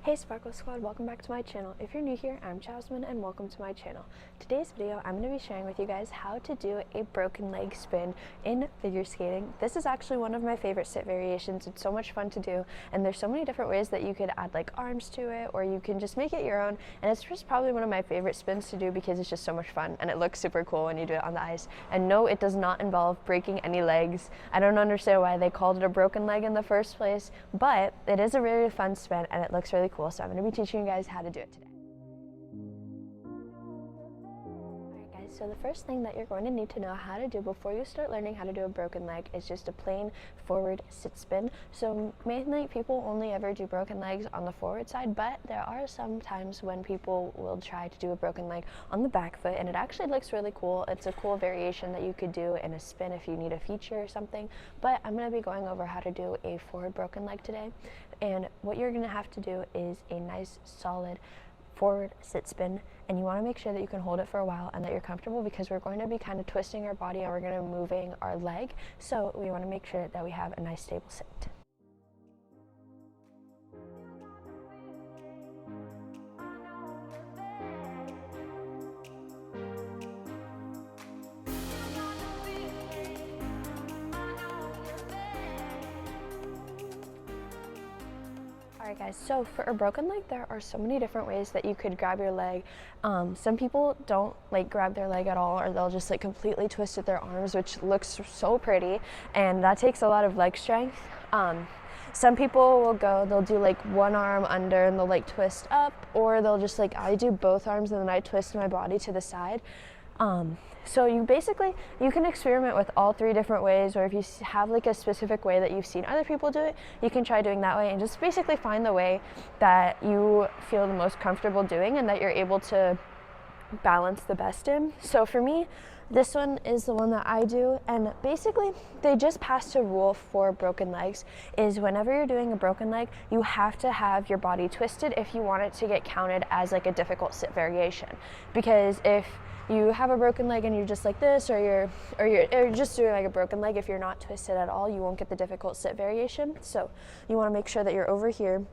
Hey Sparkle Squad, welcome back to my channel. If you're new here, I'm Jasmine and welcome to my channel. Today's video, I'm going to be sharing with you guys how to do a broken leg spin in figure skating. This is actually one of my favorite sit variations. It's so much fun to do, and there's so many different ways that you could add like arms to it, or you can just make it your own, and it's just probably one of my favorite spins to do because it's just so much fun and it looks super cool when you do it on the ice. And no, it does not involve breaking any legs. I don't understand why they called it a broken leg in the first place, but it is a really fun spin and it looks really cool. So I'm going to be teaching you guys how to do it today. Alright guys, so the first thing that you're going to need to know how to do before you start learning how to do a broken leg is just a plain forward sit spin. So mainly people only ever do broken legs on the forward side, but there are some times when people will try to do a broken leg on the back foot, and it actually looks really cool. It's a cool variation that you could do in a spin if you need a feature or something, but I'm going to be going over how to do a forward broken leg today. And what you're going to have to do is a nice solid forward sit spin, and you want to make sure that you can hold it for a while and that you're comfortable, because we're going to be kind of twisting our body and we're going to be moving our leg, so we want to make sure that we have a nice stable sit. Alright guys, so for a broken leg, there are so many different ways that you could grab your leg. Some people don't like grab their leg at all, or they'll just like completely twist at their arms, which looks so pretty, and that takes a lot of leg strength. Some people will they'll do like one arm under and they'll like twist up, or they'll just like, I do both arms and then I twist my body to the side. So you can experiment with all three different ways, or if you have like a specific way that you've seen other people do it, you can try doing that way, and just basically find the way that you feel the most comfortable doing and that you're able to balance the best in. So for me, this one is the one that I do, and basically they just passed a rule for broken legs, is whenever you're doing a broken leg, you have to have your body twisted if you want it to get counted as like a difficult sit variation. Because if you have a broken leg and you're just like this, or you're just doing like a broken leg, if you're not twisted at all, you won't get the difficult sit variation. So you want to make sure that you're over here,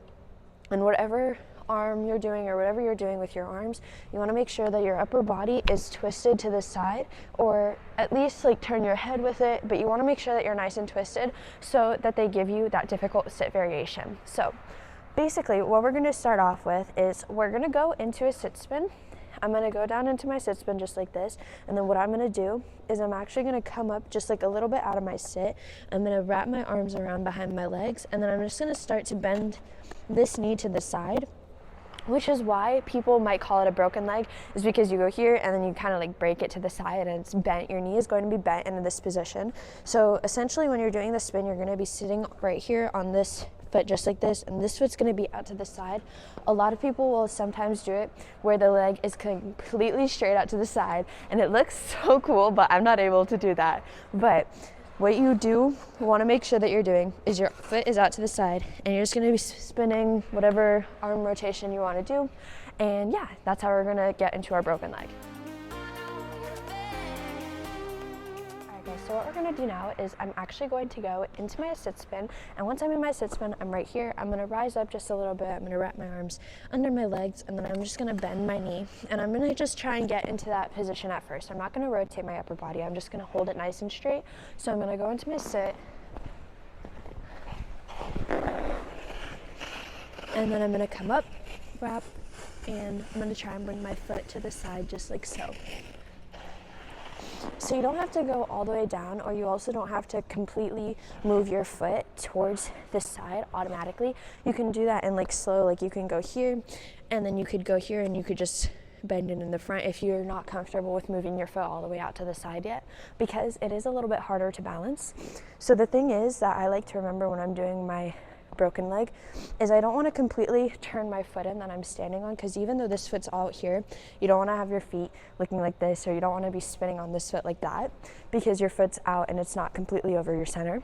and whatever arm you're doing or whatever you're doing with your arms, you want to make sure that your upper body is twisted to the side, or at least like turn your head with it, but you want to make sure that you're nice and twisted so that they give you that difficult sit variation. So basically what we're going to start off with is we're going to go into a sit spin. I'm going to go down into my sit spin just like this, and then what I'm going to do is I'm actually going to come up just like a little bit out of my sit. I'm going to wrap my arms around behind my legs, and then I'm just going to start to bend this knee to the side, which is why people might call it a broken leg, is because you go here and then you kind of like break it to the side and it's bent. Your knee is going to be bent into this position. So essentially when you're doing the spin, you're going to be sitting right here on this foot just like this, and this foot's going to be out to the side. A lot of people will sometimes do it where the leg is completely straight out to the side, and it looks so cool, but I'm not able to do that. But what you want to make sure that you're doing is your foot is out to the side, and you're just going to be spinning whatever arm rotation you want to do. And yeah, that's how we're going to get into our broken leg. So what we're going to do now is I'm actually going to go into my sit spin, and once I'm in my sit spin, I'm right here. I'm going to rise up just a little bit. I'm going to wrap my arms under my legs, and then I'm just going to bend my knee, and I'm going to just try and get into that position at first. I'm not going to rotate my upper body. I'm just going to hold it nice and straight. So I'm going to go into my sit, and then I'm going to come up, wrap, and I'm going to try and bring my foot to the side just like so. So you don't have to go all the way down, or you also don't have to completely move your foot towards the side automatically. You can do that in like slow, like you can go here, and then you could go here, and you could just bend it in the front if you're not comfortable with moving your foot all the way out to the side yet, because it is a little bit harder to balance. So the thing is that I like to remember when I'm doing my broken leg is I don't want to completely turn my foot in that I'm standing on, because even though this foot's out here, you don't want to have your feet looking like this, or you don't want to be spinning on this foot like that, because your foot's out and it's not completely over your center.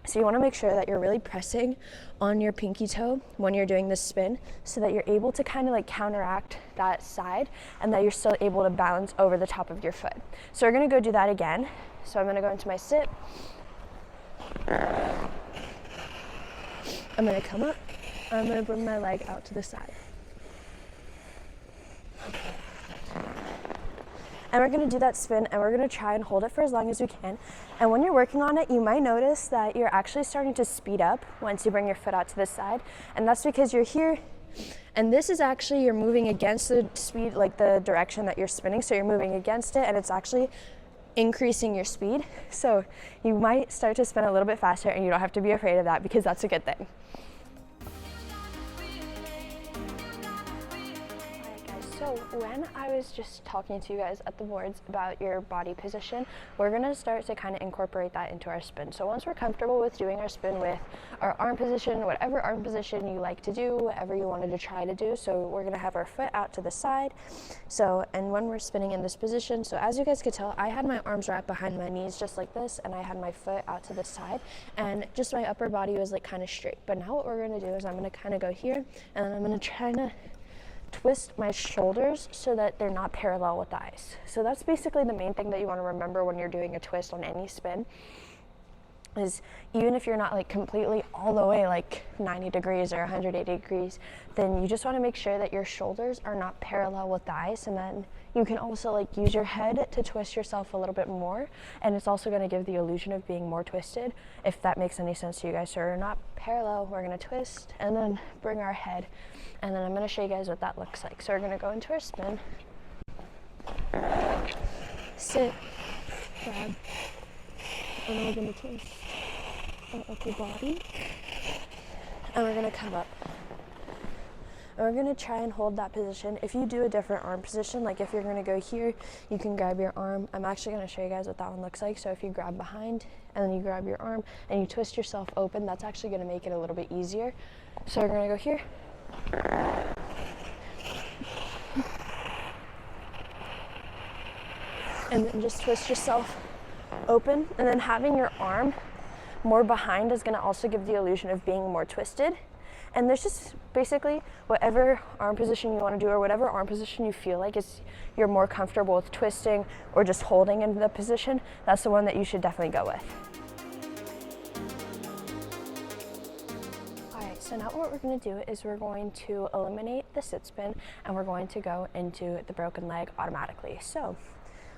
So you want to make sure that you're really pressing on your pinky toe when you're doing this spin, so that you're able to kind of like counteract that side, and that you're still able to balance over the top of your foot. So we're going to go do that again. So I'm going to go into my sit, I'm going to come up, I'm gonna bring my leg out to the side. And we're gonna do that spin, and we're gonna try and hold it for as long as we can. And when you're working on it, you might notice that you're actually starting to speed up once you bring your foot out to the side. And that's because you're here, and this is actually, you're moving against the speed, like the direction that you're spinning. So you're moving against it, and it's actually increasing your speed. So you might start to spin a little bit faster, and you don't have to be afraid of that, because that's a good thing. So when I was just talking to you guys at the boards about your body position, we're gonna start to kind of incorporate that into our spin. So once we're comfortable with doing our spin with our arm position, whatever arm position you like to do, whatever you wanted to try to do. So we're gonna have our foot out to the side. So, and when we're spinning in this position, so as you guys could tell, I had my arms wrapped behind my knees just like this, and I had my foot out to the side, and just my upper body was like kind of straight. But now what we're gonna do is I'm gonna kind of go here, and then I'm gonna try to twist my shoulders so that they're not parallel with the ice. So that's basically the main thing that you want to remember when you're doing a twist on any spin, is even if you're not like completely all the way like 90 degrees or 180 degrees, then you just want to make sure that your shoulders are not parallel with the ice. And then you can also like use your head to twist yourself a little bit more, and it's also going to give the illusion of being more twisted, if that makes any sense to you guys. So we're not parallel, we're going to twist and then bring our head, and then I'm going to show you guys what that looks like. So we're going to go into our spin, sit, grab, and then we're going to twist our upper body, and we're going to come up. And we're going to try and hold that position. If you do a different arm position, like if you're going to go here, you can grab your arm. I'm actually going to show you guys what that one looks like. So if you grab behind and then you grab your arm and you twist yourself open, that's actually going to make it a little bit easier. So we're going to go here. And then just twist yourself open. And then having your arm more behind is going to also give the illusion of being more twisted. And there's just basically whatever arm position you want to do, or whatever arm position you feel like is you're more comfortable with twisting or just holding in the position, that's the one that you should definitely go with. Alright, so now what we're going to do is we're going to eliminate the sit spin, and we're going to go into the broken leg automatically. So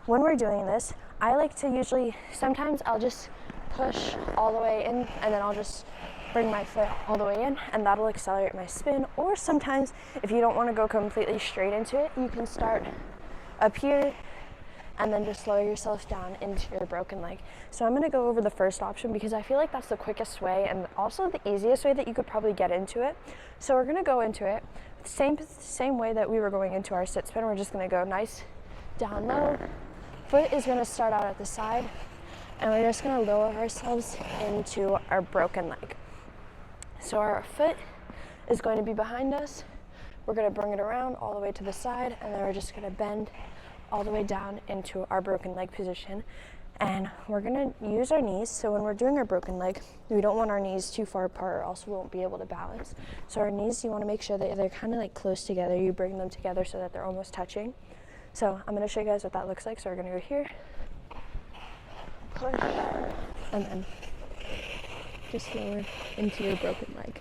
when we're doing this, I like to usually, sometimes I'll just push all the way in, and then I'll just bring my foot all the way in, and that'll accelerate my spin. Or sometimes if you don't want to go completely straight into it, you can start up here and then just lower yourself down into your broken leg. So I'm going to go over the first option because I feel like that's the quickest way and also the easiest way that you could probably get into it. So we're going to go into it same way that we were going into our sit spin. We're just going to go nice down low. Foot is going to start out at the side, and we're just going to lower ourselves into our broken leg. So our foot is going to be behind us. We're going to bring it around all the way to the side, and then we're just going to bend all the way down into our broken leg position. And we're going to use our knees. So when we're doing our broken leg, we don't want our knees too far apart, or else we won't be able to balance. So our knees, you want to make sure that they're kind of like close together. You bring them together so that they're almost touching. So I'm going to show you guys what that looks like. So we're going to go here, push, and then just lower into your broken leg.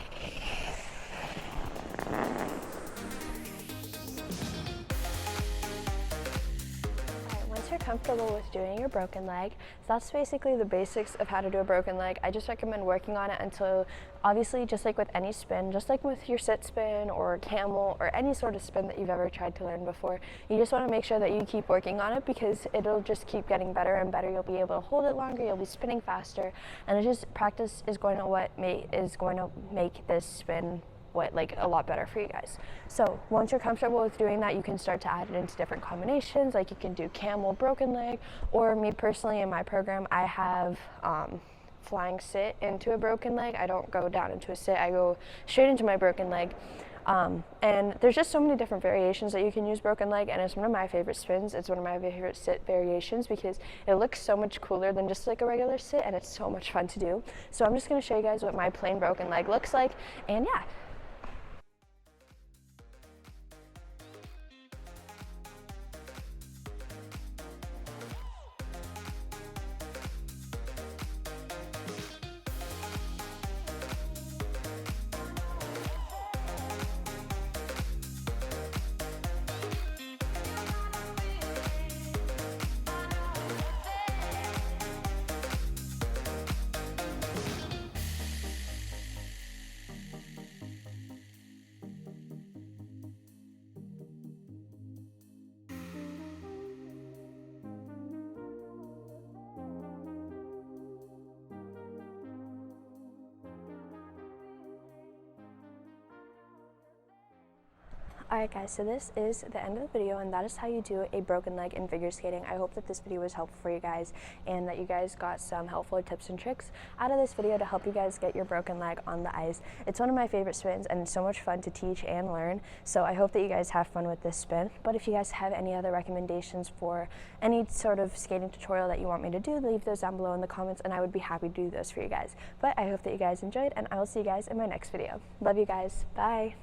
Once you're comfortable with doing your broken leg, that's basically the basics of how to do a broken leg. I just recommend working on it until, obviously, just like with any spin, just like with your sit spin or camel or any sort of spin that you've ever tried to learn before, you just want to make sure that you keep working on it, because it'll just keep getting better and better. You'll be able to hold it longer, you'll be spinning faster, and it just, practice is going to make this spin a lot better for you guys. So once you're comfortable with doing that, you can start to add it into different combinations. Like you can do camel broken leg, or me personally in my program, I have flying sit into a broken leg. I don't go down into a sit, I go straight into my broken leg. And there's just so many different variations that you can use broken leg, and it's one of my favorite spins. It's one of my favorite sit variations because it looks so much cooler than just like a regular sit, and it's so much fun to do. So I'm just going to show you guys what my plain broken leg looks like, and yeah. Alright guys, so this is the end of the video, and that is how you do a broken leg in figure skating. I hope that this video was helpful for you guys and that you guys got some helpful tips and tricks out of this video to help you guys get your broken leg on the ice. It's one of my favorite spins and it's so much fun to teach and learn, so I hope that you guys have fun with this spin. But if you guys have any other recommendations for any sort of skating tutorial that you want me to do, leave those down below in the comments and I would be happy to do those for you guys. But I hope that you guys enjoyed, and I will see you guys in my next video. Love you guys. Bye!